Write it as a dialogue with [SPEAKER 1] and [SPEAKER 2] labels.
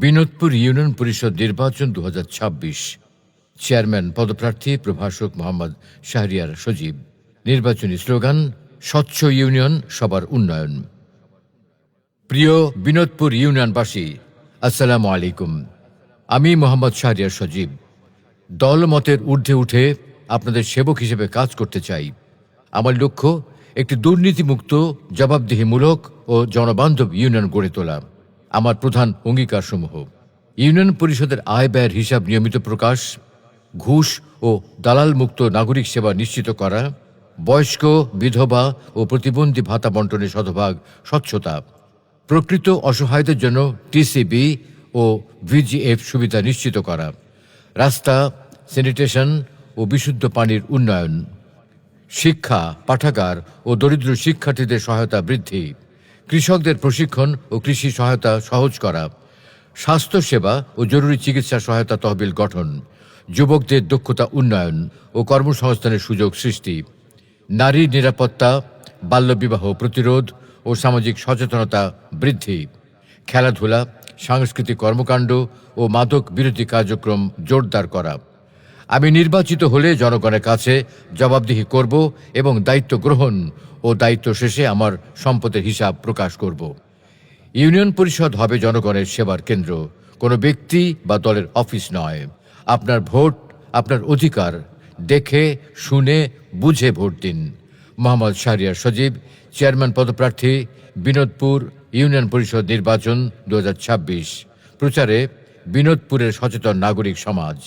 [SPEAKER 1] Binodpur union পরিষদ নির্বাচন ২০২৬। Chairman পদপ্রার্থী প্রভাষক মোহাম্মদ শাহরিয়ার সজীব। নির্বাচনী স্লোগান স্বচ্ছ ইউনিয়ন, সবার উন্নয়ন। প্রিয় বিনোদপুর ইউনিয়নবাসী, আসসালামু আলাইকুম। আমি মোহাম্মদ শাহরিয়ার সজীব দলমতের ঊর্ধ্বে উঠে আপনাদের সেবক হিসেবে কাজ করতে চাই। আমার লক্ষ্য একটি দুর্নীতিমুক্ত, জবাবদিহিমূলক ও জনবান্ধব ইউনিয়ন গড়ে তোলা। আমার প্রধান অঙ্গীকারসমূহ: ইউনিয়ন পরিষদের আয় ব্যয়ের হিসাব নিয়মিত প্রকাশ, ঘুষ ও দালাল মুক্ত নাগরিক সেবা নিশ্চিত করা, বয়স্ক, বিধবা ও প্রতিবন্ধী ভাতা বন্টনের শতভাগ স্বচ্ছতা, প্রকৃত অসহায়দের জন্য টিসিবি ও ভিজিএফ সুবিধা নিশ্চিত করা, রাস্তা, স্যানিটেশন ও বিশুদ্ধ পানির উন্নয়ন, শিক্ষা, পাঠাগার ও দরিদ্র শিক্ষার্থীদের সহায়তা বৃদ্ধি, কৃষকদের প্রশিক্ষণ ও কৃষি সহায়তা সহজ করা, স্বাস্থ্যসেবা ও জরুরি চিকিৎসা সহায়তা তহবিল গঠন, যুবকদের দক্ষতা উন্নয়ন ও কর্মসংস্থানের সুযোগ সৃষ্টি, নারীর নিরাপত্তা, বাল্যবিবাহ প্রতিরোধ ও সামাজিক সচেতনতা বৃদ্ধি, খেলাধুলা, সাংস্কৃতিক কর্মকাণ্ড ও মাদক বিরোধী কার্যক্রম জোরদার করা। আমি নির্বাচিত হলে জনগণের কাছে জবাবদিহি করব এবং দায়িত্ব গ্রহণ ও দায়িত্ব শেষে আমার সম্পদের হিসাব প্রকাশ করব। ইউনিয়ন পরিষদ হবে জনগণের সেবার কেন্দ্র, কোনো ব্যক্তি বা দলের অফিস নয়। আপনার ভোট আপনার অধিকার। দেখে শুনে বুঝে ভোট দিন। মোহাম্মদ শাহরিয়ার সজীব, চেয়ারম্যান পদপ্রার্থী, বিনোদপুর ইউনিয়ন পরিষদ নির্বাচন ২০২৬। প্রচারে বিনোদপুরের সচেতন নাগরিক সমাজ।